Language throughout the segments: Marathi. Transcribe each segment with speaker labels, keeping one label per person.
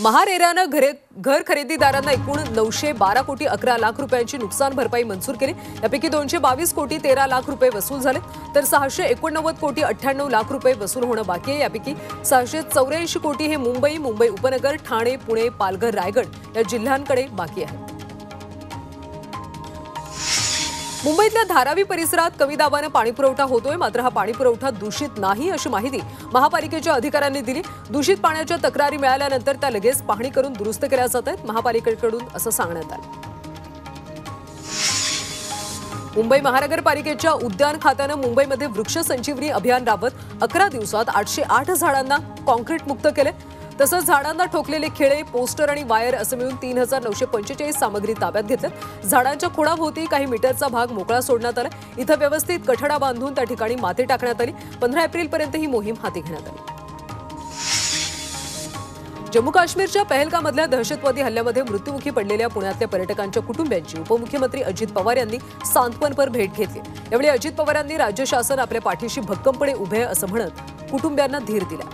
Speaker 1: महारेरानं घर खरेदीदारांना एकूण 912 कोटी 11 लाख रुपयांची नुकसान भरपाई मंजूर केली। यापैकी 222 कोटी 13 लाख रुपये वसूल झाले, तर 689 कोटी 98 लाख रुपये वसूल होणं बाकी आहे। यापैकी 684 कोटी हे मुंबई उपनगर, ठाणे, पुणे, पालघर, रायगड या जिल्ह्यांकडे बाकी आहे। मुंबईतल्या धारावी परिसरात कमी दाबाने पाणीपुरवठा होतोय, मात्र हा पाणीपुरवठा दूषित नाही अशी माहिती महापालिकेच्या अधिकाऱ्यांनी दिली। दूषित पाण्याच्या तक्रारी मिळाल्यानंतर त्या लगेच पाहणी करून दुरुस्त केल्या जात आहेत, महापालिकेकडून असं सांगण्यात आलं। मुंबई महानगरपालिकेच्या उद्यान खात्यानं मुंबईमध्ये वृक्ष संजीवनी अभियान राबवत 11 दिवसात 808 झाडांना कॉन्क्रीट मुक्त केले। तसंच झाडांना ठोकलेले खिळे, पोस्टर आणि वायर असं मिळून 3945 सामग्री ताब्यात घेतल्यात। झाडांच्या खोडाभोवती काही मीटरचा भाग मोकळा सोडण्यात आला। इथं व्यवस्थित कठडा बांधून त्या ठिकाणी माती टाकण्यात आली। 15 एप्रिलपर्यंत ही मोहीम हाती घेण्यात आली। जम्मू काश्मीरच्या पहलगाममधल्या दहशतवादी हल्ल्यामध्ये मृत्युमुखी पडलेल्या पुण्यातल्या पर्यटकांच्या कुटुंबियांची उपमुख्यमंत्री अजित पवार यांनी सांत्वनपर भेट घेतली। यावेळी अजित पवारांनी राज्य शासन आपल्या पाठीशी भक्कमपणे उभे आहे असं म्हणत कुटुंबियांना धीर दिला।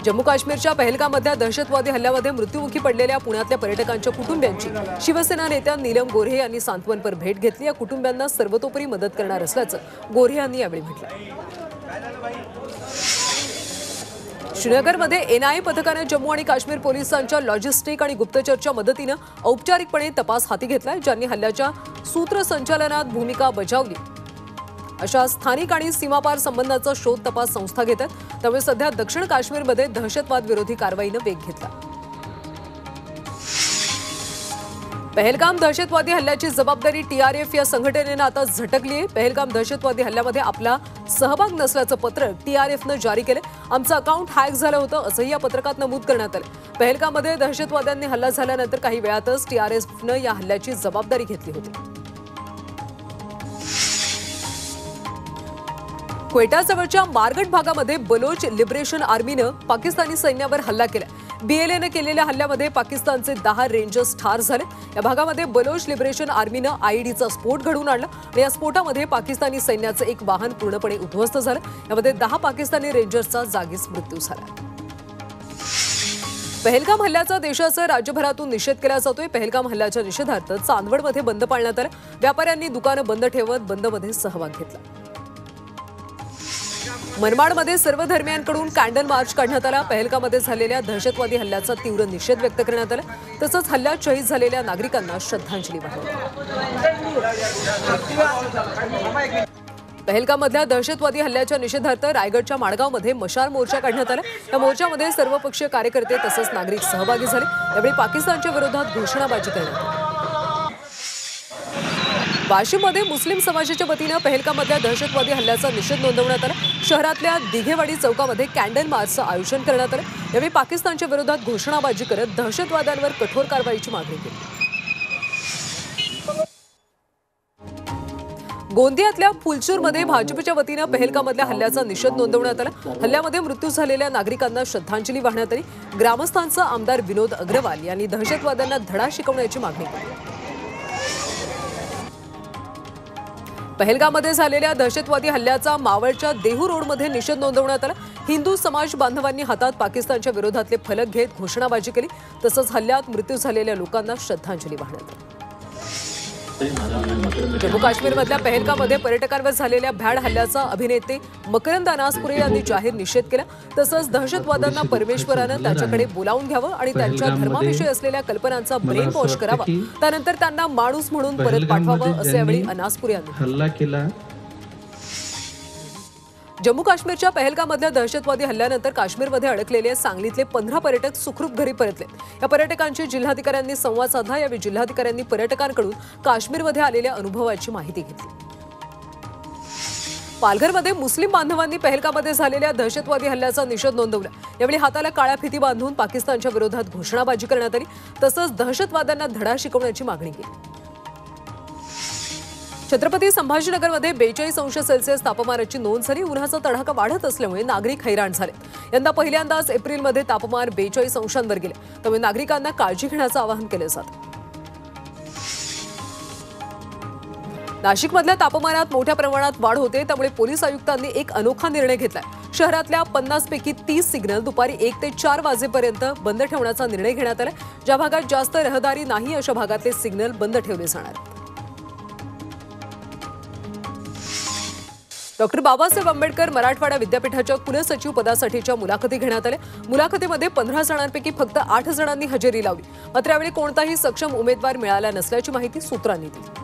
Speaker 1: जम्मू काश्मीरच्या पहलगाममधल्या दहशतवादी हल्ल्यामध्ये मृत्युमुखी पडलेल्या पुण्यातल्या पर्यटकांच्या कुटुंबियांची शिवसेना नेत्या नीलम गोऱ्हे यांनी सांत्वनपर भेट घेतली। या कुटुंबियांना सर्वतोपरी मदत करणार असल्याचं गोऱ्हे यांनी यावेळी म्हटलं। श्रीनगरमध्ये एनआयए पथकाने जम्मू आणि काश्मीर पोलिसांच्या लॉजिस्टिक आणि गुप्तचरच्या मदतीनं औपचारिकपणे तपास हाती घेतलाय। ज्यांनी हल्ल्याच्या सूत्रसंचालनात भूमिका बजावली अशा स्थानिक आणि सीमापार संबंधाचा शोध तपास संस्था घेतात। त्यामुळे सध्या दक्षिण काश्मीरमध्ये दहशतवाद विरोधी कारवाईनं वेग घेतला। पहलगाम दहशतवादी हल्ल्याची जबाबदारी टीआरएफ या संघटनेनं आता झटकली आहे। पहलगाम दहशतवादी हल्ल्यामध्ये आपला सहभाग नसल्याचं पत्र टीआरएफनं जारी केलं। आमचं अकाउंट हॅक झालं होतं असंही या पत्रकात नमूद करण्यात आलं। पहलगाममध्ये दहशतवाद्यांनी हल्ला झाल्यानंतर काही वेळातच टीआरएफनं या हल्ल्याची जबाबदारी घेतली होती। क्वेटाजवळच्या मारगट भागामध्ये बलोच लिबरेशन आर्मीनं पाकिस्तानी सैन्यावर हल्ला केला। बीएलएनं केलेल्या हल्ल्यामध्ये पाकिस्तानचे 10 रेंजर्स ठार झाले। या भागामध्ये बलोच लिबरेशन आर्मीनं आयईडीचा स्फोट घडवून आणला आणि या स्फोटामध्ये पाकिस्तानी सैन्याचं एक वाहन पूर्णपणे उद्ध्वस्त झालं। यामध्ये 10 पाकिस्तानी रेंजर्सचा जागीच मृत्यू झाला। पहलगाम हल्ल्याचा देशासह राज्यभरातून निषेध केला जातोय। पहलगाम हल्ल्याच्या निषेधार्थ चांदवडमध्ये बंद पाळण्यात आला। व्यापाऱ्यांनी दुकानं बंद ठेवत बंदमध्ये सहभाग घेतला। मनमाडमध्ये सर्व धर्मियांकडून कॅन्डल मार्च काढण्यात आला। पहलगाममध्ये झालेल्या दहशतवादी हल्ल्याचा तीव्र निषेध व्यक्त करण्यात आला। तसंच हल्ल्यात शहीद झालेल्या नागरिकांना श्रद्धांजली वाहिली। पहलगाममधल्या दहशतवादी हल्ल्याच्या निषेधार्थ रायगडच्या माणगावमध्ये मशाल मोर्चा काढण्यात आला। या मोर्चामध्ये सर्वपक्षीय कार्यकर्ते तसंच नागरिक सहभागी झाले। यावेळी पाकिस्तानच्या विरोधात घोषणाबाजी करण्यात आली। वाशिममध्ये मुस्लिम समाजाच्या वतीनं पहलगाममधल्या दहशतवादी हल्ल्याचा निषेध नोंदवण्यात आला। शहरातल्या दिघेवाडी चौकामध्ये कॅन्डल मार्चचं आयोजन करण्यात आलं। यावेळी पाकिस्तानच्या विरोधात घोषणाबाजी करत दहशतवाद्यांवर कठोर कारवाईची मागणी केली। गोंदियातल्या फुलचूरमध्ये भाजपच्या वतीनं पहलगाममधल्या हल्ल्याचा निषेध नोंदवण्यात आला। हल्ल्यामध्ये मृत्यू झालेल्या नागरिकांना श्रद्धांजली वाहण्यात आली। ग्रामस्थांचा आमदार विनोद अग्रवाल यांनी दहशतवाद्यांना धडा शिकवण्याची मागणी केली। पहलगाममध्ये झालेल्या दहशतवादी हल्ल्याचा मावळच्या देहू रोडमध्ये निषेध नोंदवण्यात आला। हिंदू समाज बांधवांनी हातात पाकिस्तानच्या विरोधातले फलक घेत घोषणाबाजी केली। तसंच हल्ल्यात मृत्यू झालेल्या लोकांना श्रद्धांजली वाहण्यात आली। जम्मू काश्मीरमधल्या पहलगाममध्ये पर्यटकांवर झालेल्या भ्याड हल्ल्याचा अभिनेते मकरंद अनासपुरे यांनी जाहीर निषेध केला। तसंच दहशतवाद्यांना परमेश्वरानं त्याच्याकडे बोलावून घ्यावं आणि त्यांच्या धर्माविषयी असलेल्या कल्पनांचा ब्रेन वॉश करावा, त्यानंतर त्यांना माणूस म्हणून परत पाठवावं असं यावेळी अनासपुरे यांनी हल्ला केला। जम्मू काश्मीरच्या पहलगाममधल्या दहशतवादी हल्ल्यानंतर काश्मीरमध्ये अडकलेले सांगलीतले 15 पर्यटक सुखरूप घरी परतले। या पर्यटकांची जिल्हाधिकाऱ्यांनी संवाद साधला। यावेळी जिल्हाधिकाऱ्यांनी पर्यटकांकडून काश्मीरमध्ये आलेल्या अनुभवाची माहिती घेतली। पालघरमध्ये मुस्लिम बांधवांनी पहलगाममध्ये झालेल्या दहशतवादी हल्ल्याचा निषेध नोंदवला। यावेळी हाताला काळ्या फिती बांधून पाकिस्तानच्या विरोधात घोषणाबाजी करण्यात आली। तसंच दहशतवाद्यांना धडा शिकवण्याची मागणी केली। छत्रपती संभाजीनगरमध्ये 42 अंश सेल्सिअस तापमानाची नोंद झाली। उन्हाचा तडाखा वाढत असल्यामुळे नागरिक हैराण झाले। यंदा पहिल्यांदाच एप्रिलमध्ये तापमान 42 अंशांवर गेले, त्यामुळे नागरिकांना काळजी घेण्याचं आवाहन केलं जातं। नाशिकमधल्या तापमानात मोठ्या प्रमाणात वाढ होते, त्यामुळे पोलीस आयुक्तांनी एक अनोखा निर्णय घेतलाय. शहरातल्या 50 पैकी 30 सिग्नल दुपारी 1 ते 4 वाजेपर्यंत बंद ठेवण्याचा निर्णय घेण्यात आला. ज्या भागात जास्त रहदारी नाही अशा भागातले सिग्नल बंद ठेवले जाणार. डॉक्टर बाबासाहेब आंबेडकर मराठवाडा विद्यापीठाच्या कुलसचिव पदासाठीच्या मुलाखती घेण्यात आल्या. मुलाखतीमध्ये 15 जणांपैकी फक्त 8 जणांनी हजेरी लावली. मात्र यावेळी कोणताही सक्षम उमेदवार मिळाला नसल्याची माहिती सूत्रांनी दिली.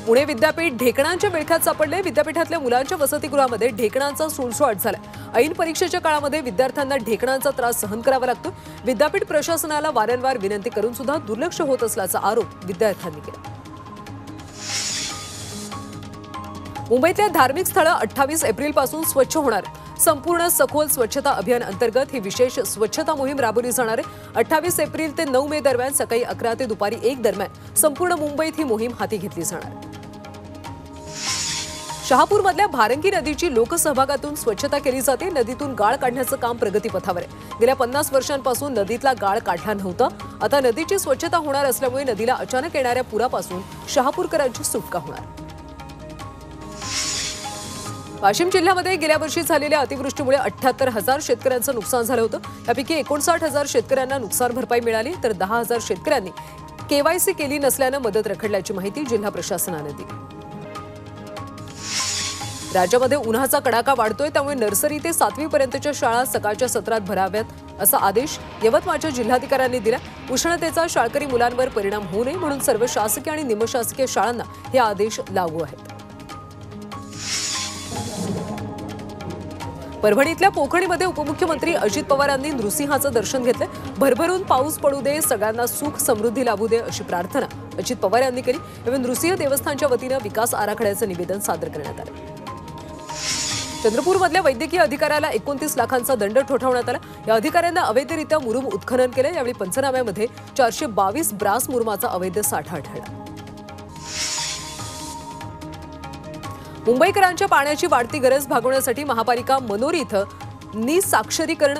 Speaker 1: पुणे विद्यापीठ ढेकणांच्या विळख्यात सापडले. विद्यापीठातल्या मुलांच्या वसतिगृहामध्ये ढेकणांचा सुळसुळाट झाला. ऐन परीक्षेच्या काळामध्ये विद्यार्थ्यांना ढेकणांचा त्रास सहन करावा लागतो. विद्यापीठ प्रशासनाला वारंवार विनंती करून सुद्धा दुर्लक्ष होत असल्याचा आरोप विद्यार्थ्यांनी केला. मुंबईतल्या धार्मिक स्थळं 28 एप्रिलपासून स्वच्छ होणार. संपूर्ण सखोल स्वच्छता अभियान अंतर्गत ही विशेष स्वच्छता मोहीम राबवली जाणार आहे. 28 एप्रिल ते 9 मे दरम्यान सकाळी 11 ते दुपारी 1 दरम्यान संपूर्ण मुंबईत ही मोहीम हाती घेतली जाणार. शहापूरमधल्या भारंगी नदीची लोकसहभागातून स्वच्छता केली जाते. नदीतून गाळ काढण्याचं काम प्रगतीपथावर आहे. गेल्या 50 वर्षांपासून नदीतला गाळ काढला नव्हता. आता नदीची स्वच्छता होणार असल्यामुळे नदीला अचानक येणाऱ्या पुरापासून शहापूरकरांची सुटका होणार. वाशिम जिल्ह्यामध्ये गेल्या वर्षी झालेल्या अतिवृष्टीमुळे 78,000 शेतकऱ्यांचं नुकसान झालं होतं. यापैकी 59,000 शेतकऱ्यांना नुकसान भरपाई मिळाली, तर 10,000 शेतकऱ्यांनी केवायसी केली नसल्यानं मदत रखडल्याची माहिती जिल्हा प्रशासनानं दिली. राज्यामध्ये उन्हाचा कडाका वाढतोय, त्यामुळे नर्सरी ते 7वी पर्यंतच्या शाळा सकाळच्या सत्रात भराव्यात असा आदेश यवतमाळच्या जिल्हाधिकाऱ्यांनी दिला. उष्णतेचा शाळकरी मुलांवर परिणाम होऊ नये म्हणून सर्व शासकीय आणि निमशासकीय शाळांना हे आदेश लागू आहेत. परभणीतल्या पोखणीमध्ये उपमुख्यमंत्री अजित पवारांनी नृसिंहाचं दर्शन घेतलं. भरभरून पाऊस पडू दे, सगळ्यांना सुख समृद्धी लाभू दे अशी प्रार्थना अजित पवार यांनी केली. यावेळी नृसिंह देवस्थानच्या वतीनं विकास आराखड्याचं निवेदन सादर करण्यात आलं. चंद्रपूरमधल्या वैद्यकीय अधिकाऱ्याला 29 लाखांचा दंड ठोठावण्यात आला. या अधिकाऱ्यांना अवैधरित्या मुरुम उत्खनन केलं. यावेळी पंचनाम्यामध्ये 422 ब्रास मुरुमाचा अवैध साठा आढळला. मुंबईकरांच्या पाण्याची वाढती गरज भागवण्यासाठी महापालिका मनोरी इथं निसाक्षरीकरण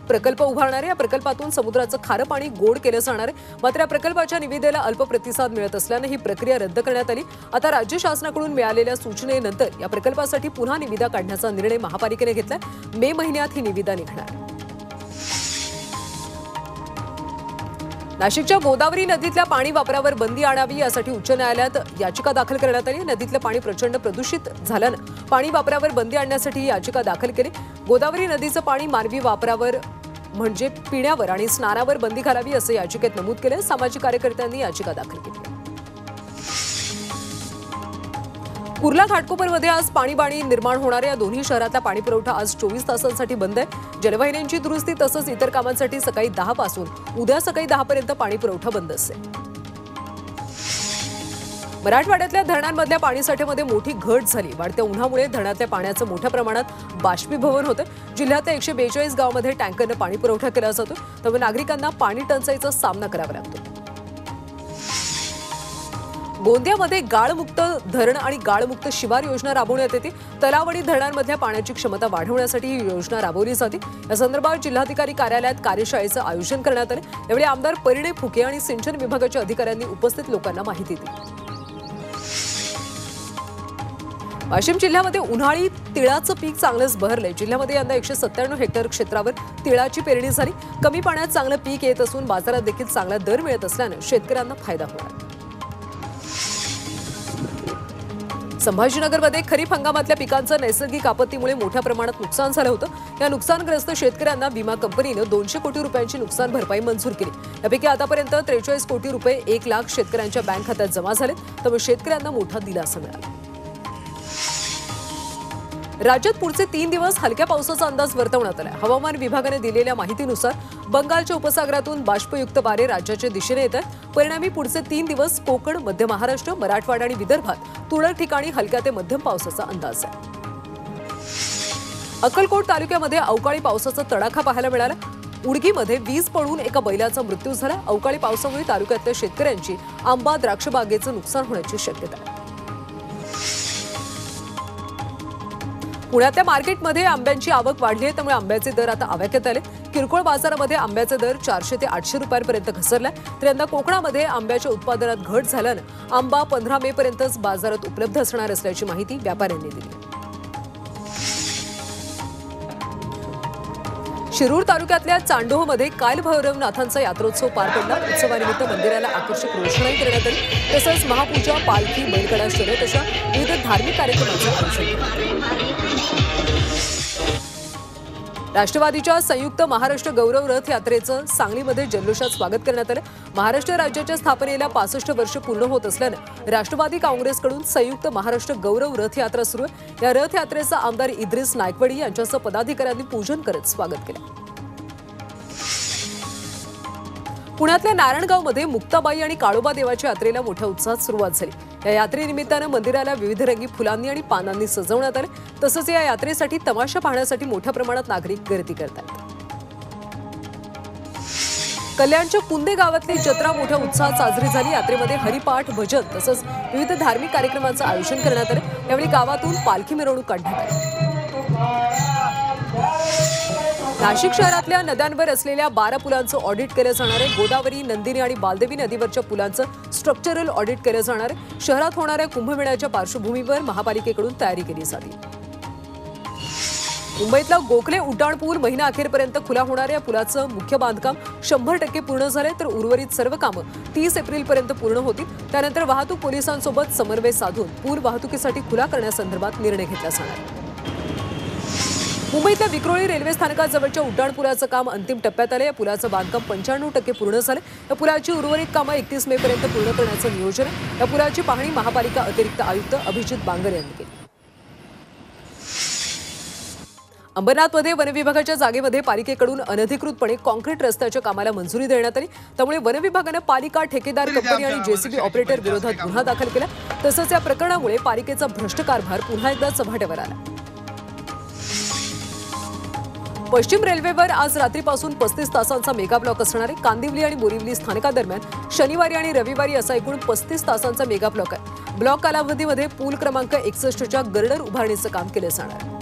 Speaker 1: प्रकल्प उभारणार आहे. या प्रकल्पातून समुद्राचं खारं पाणी गोड केलं जाणार आहे. मात्र या प्रकल्पाच्या निविदेला अल्प प्रतिसाद मिळत असल्यानं ही प्रक्रिया रद्द करण्यात आली. आता राज्य शासनाकडून मिळालेल्या सूचनेनंतर या प्रकल्पासाठी पुन्हा निविदा काढण्याचा निर्णय महापालिकेने घेतलाय. मे महिन्यात ही निविदा निघणार. नाशिकच्या गोदावरी नदीतल्या पाणी वापरावर बंदी आणावी यासाठी उच्च न्यायालयात याचिका दाखल करण्यात आली. नदीतलं पाणी प्रचंड प्रदूषित झाल्यानं पाणी वापरावर बंदी आणण्यासाठी ही याचिका दाखल केली. गोदावरी नदीचं पाणी मानवी वापरावर म्हणजे पिण्यावर आणि स्नानावर बंदी घालावी असं याचिकेत नमूद केलं. सामाजिक कार्यकर्त्यांनी याचिका दाखल केली. कुर्ला घाटकोपरमध्ये आज पाणीबाणी निर्माण होणार आहे. या दोन्ही शहरातला पाणी पुरवठा आज 24 तासांसाठी बंद आहे. जलवाहिन्यांची दुरुस्ती तसंच इतर कामांसाठी सकाळी 10 पासून उद्या सकाळी 10 पर्यंत पाणी पुरवठा बंद असेल. मराठवाड्यातल्या धरणांमधल्या पाणीसाठ्यामध्ये मोठी घट झाली. वाढत्या उन्हामुळे धरणातल्या पाण्याचं मोठ्या प्रमाणात बाष्पीभवन होतं. जिल्ह्यातल्या 142 गावांमध्ये टँकरनं पाणी पुरवठा केला जातो, त्यामुळे नागरिकांना पाणी टंचाईचा सामना करावा लागतो. गोंदियामध्ये गाळमुक्त धरण आणि गाळमुक्त शिवार योजना राबवण्यात येते. तलाव आणि धरणांमधल्या पाण्याची क्षमता वाढवण्यासाठी ही योजना राबवली जाते. या संदर्भात जिल्हाधिकारी कार्यालयात कार्यशाळेचं आयोजन करण्यात आलं. यावेळी आमदार परिणय फुके आणि सिंचन विभागाच्या अधिकाऱ्यांनी उपस्थित लोकांना माहिती दिली. वाशिम जिल्ह्यामध्ये उन्हाळी तिळाचं पीक चांगलंच बहरलंय. जिल्ह्यामध्ये यंदा 197 हेक्टर क्षेत्रावर तिळाची पेरणी झाली. कमी पाण्यात चांगलं पीक येत असून बाजारात देखील चांगला दर मिळत असल्यानं शेतकऱ्यांना फायदा होणार. संभाजीनगरमध्ये खरीप हंगामातल्या पिकांचं नैसर्गिक आपत्तीमुळे मोठ्या प्रमाणात नुकसान झालं होतं. या नुकसानग्रस्त शेतकऱ्यांना विमा कंपनीनं 200 कोटी रुपयांची नुकसान भरपाई मंजूर केली. यापैकी आतापर्यंत 43 कोटी रुपये 1 लाख शेतकऱ्यांच्या बँक खात्यात जमा झालेत, त्यामुळे शेतकऱ्यांना मोठा दिलासा मिळाला. राज्यात पुढचे 3 दिवस हलक्या पावसाचा अंदाज वर्तवण्यात आला. हवामान विभागाने दिलेल्या माहितीनुसार बंगालच्या उपसागरातून बाष्पयुक्त वारे राज्याच्या दिशेने येत आहेत. परिणामी पुढचे 3 दिवस कोकण, मध्य महाराष्ट्र, मराठवाडा आणि विदर्भात तुरळक ठिकाणी हलक्या ते मध्यम पावसाचा अंदाज आहे. अक्कलकोट तालुक्यामध्ये अवकाळी पावसाचा तडाखा पाहायला मिळाला. उडगीमध्ये वीज पडून एका बैलाचा मृत्यू झाला. अवकाळी पावसामुळे तालुक्यातल्या शेतकऱ्यांची आंबा द्राक्ष बागेचं नुकसान होण्याची शक्यता आहे. पुण्यातल्या मार्केटमध्ये आंब्यांची आवक वाढली आहे, त्यामुळे आंब्याचे दर आता आवाक्यात आले। किरकोळ बाजारामध्ये आंब्याचे दर 400 ते 800 रुपयांपर्यंत घसरलाय। तर यंदा कोकणामध्ये आंब्याच्या उत्पादनात घट झाल्यानं आंबा 15 मे पर्यंतच बाजारात उपलब्ध असणार असल्याची माहिती व्यापाऱ्यांनी दिली। शिरूर तालुक्यातल्या चांडोहमध्ये काल भैरवनाथांचा यात्रोत्सव पार पडला। उत्सवानिमित्त मंदिराला आकर्षक रोषणाई करण्यात आली, तसंच महापूजा, पालखी, बैलगाडा शर्यत अशा विविध धार्मिक कार्यक्रमांचं आयोजन करण्यात आलं। राष्ट्रवादीच्या संयुक्त महाराष्ट्र गौरव रथ यात्रेचं सांगलीमध्ये जल्लोषात स्वागत करण्यात आलं। महाराष्ट्र राज्याच्या स्थापनेला 65 वर्ष पूर्ण होत असल्यानं राष्ट्रवादी काँग्रेसकडून संयुक्त महाराष्ट्र गौरव रथ यात्रा सुरू आहे। या रथ यात्रेचं आमदार इद्रिस नायकवडी यांच्यासह पदाधिकाऱ्यांनी पूजन करत स्वागत केलं। पुण्यातल्या नारायणगावमध्ये मुक्ताबाई आणि काळोबा देवाच्या यात्रेला मोठ्या उत्साहात सुरुवात झाली। या यात्रेनिमित्तानं मंदिराला विविध रंगी फुलांनी आणि पानांनी सजवण्यात आले। तसंच या यात्रेसाठी तमाशा पाहण्यासाठी मोठ्या प्रमाणात नागरिक गर्दी करतात। कल्याणच्या कुंदे गावातली जत्रा मोठ्या उत्साहात साजरी झाली। यात्रेमध्ये हरिपाठ, भजन तसंच विविध धार्मिक कार्यक्रमांचं आयोजन करण्यात आलं। यावेळी गावातून पालखी मिरवणूक काढण्यात आली। नाशिक शहरातल्या नद्यांवर असलेल्या 12 पुलांचं ऑडिट केलं जाणार आहे। गोदावरी, नंदिनी आणि बालदेवी नदीवरच्या पुलांचं स्ट्रक्चरल ऑडिट केलं जाणार आहे। शहरात होणाऱ्या कुंभमेळ्याच्या पार्श्वभूमीवर महापालिकेकडून तयारी केली जाते। मुंबईतला गोखले उड्डाणपूल महिना अखेरपर्यंत खुला होणार आहे। या पुलाचं मुख्य बांधकाम 100% पूर्ण झालंय, तर उर्वरित सर्व कामं 30 एप्रिलपर्यंत पूर्ण होतील। त्यानंतर वाहतूक पोलिसांसोबत समन्वय साधून पूल वाहतुकीसाठी खुला करण्यासंदर्भात निर्णय घेतला जाणार आहे। मुंबईतल्या विक्रोळी रेल्वे स्थानकाजवळच्या उड्डाणपुलाचं काम अंतिम टप्प्यात आलं। या पुलाचं बांधकाम 95% पूर्ण झालं। या पुलाची उर्वरित कामं 31 मे पर्यंत पूर्ण करण्याचं नियोजन आहे। या पुलाची पाहणी महापालिका अतिरिक्त आयुक्त अभिजित बांगर यांनी केली। अंबरनाथमध्ये वनविभागाच्या जागेमध्ये पालिकेकडून अनधिकृतपणे कॉन्क्रीट रस्त्याच्या कामाला मंजुरी देण्यात आली। त्यामुळे वनविभागानं पालिका, ठेकेदार कंपनी आणि जेसीबी ऑपरेटर विरोधात गुन्हा दाखल केला। तसंच या प्रकरणामुळे पालिकेचा भ्रष्ट कारभार पुन्हा एकदा चव्हाट्यावर आला। पश्चिम रेल्वेवर आज रात्रीपासून 35 तासांचा मेगा ब्लॉक असणार आहे। कांदिवली आणि बोरिवली स्थानकादरम्यान शनिवारी आणि रविवारी असा एकूण 35 तासांचा मेगा ब्लॉक आहे। ब्लॉक कालावधीमध्ये पूल क्रमांक 61च्या गर्डर उभारणीचं काम केलं जाणार आहे।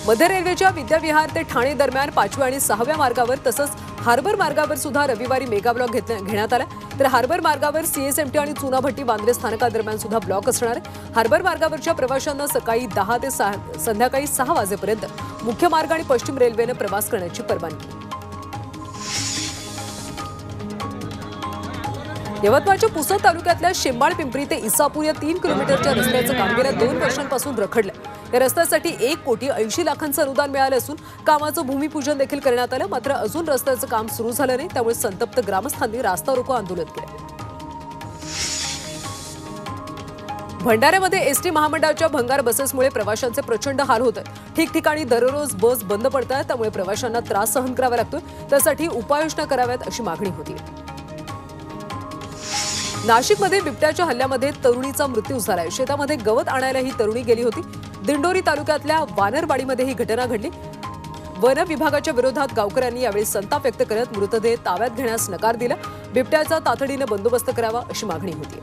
Speaker 1: मध्य रेल्वेच्या विद्याविहार ते ठाणे दरम्यान 5व्या आणि 6व्या मार्गावर तसंच हार्बर मार्गावर सुद्धा रविवारी मेगा ब्लॉक घेण्यात आला। तर हार्बर मार्गावर सीएसएमटी आणि चुनाभट्टी बांद्रे स्थानकादरम्यान सुद्धा ब्लॉक असणार आहे। हार्बर मार्गावरच्या प्रवाशांना सकाळी 10 ते संध्याकाळी 6 वाजेपर्यंत मुख्य मार्ग आणि पश्चिम रेल्वेने प्रवास करण्याची परवानगी। यवतमाळच्या पुसद तालुक्यातल्या शेंबाळ पिंपरी ते इसापूर या 3 किलोमीटरच्या रस्त्याचं काम गेल्या 2 वर्षांपासून रखडलं। या रस्त्यासाठी 1,80,00,000चं अनुदान मिळालं असून कामाचं भूमिपूजन देखील करण्यात आलं। मात्र अजून रस्त्याचं काम सुरू झालं नाही, त्यामुळे संतप्त ग्रामस्थांनी रास्ता रोको आंदोलन केलं। भंडाऱ्यामध्ये एसटी महामंडळाच्या भंगार बसेसमुळे प्रवाशांचे प्रचंड हाल होत आहेत। ठिकठिकाणी दररोज बस बंद पडतात, त्यामुळे प्रवाशांना त्रास सहन करावा लागतोय। त्यासाठी उपाययोजना कराव्यात अशी मागणी होती। नाशिकमध्ये बिबट्याच्या हल्ल्यामध्ये तरुणीचा मृत्यू झालाय। शेतामध्ये गवत आणायला ही तरुणी गेली होती। दिंडोरी तालुक्यातल्या वानरवाडीमध्ये ही घटना घडली। वन विभागाच्या विरोधात गावकऱ्यांनी यावेळी संताप व्यक्त करत मृतदेह ताब्यात घेण्यास नकार दिला। बिबट्याचा तातडीने बंदोबस्त करावा अशी मागणी होती।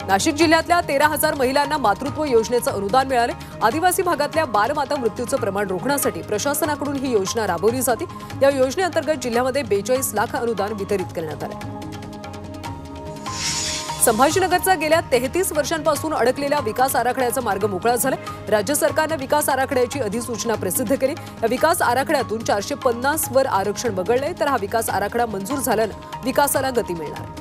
Speaker 1: नाशिक जिल्ह्यातल्या 13,000 महिलांना मातृत्व योजनेचं अनुदान मिळाले। आदिवासी भागातल्या बालमाता मृत्यूचं प्रमाण रोखण्यासाठी प्रशासनाकडून ही योजना राबवली जाते। या योजनेअंतर्गत जिल्ह्यामध्ये 42 लाख अनुदान वितरित करण्यात आलं। संभाजीनगरचा गेल्या 33 वर्षांपासून अडकलेल्या विकास आराखड्याचा मार्ग मोकळा झाला। राज्य सरकारने विकास आराखड्याची अधिसूचना प्रसिद्ध केली। या विकास आराखड्यातून 450 वर आरक्षण वगळले, तर हा विकास आराखडा मंजूर झाल्यानं विकासाला गती मिळणार।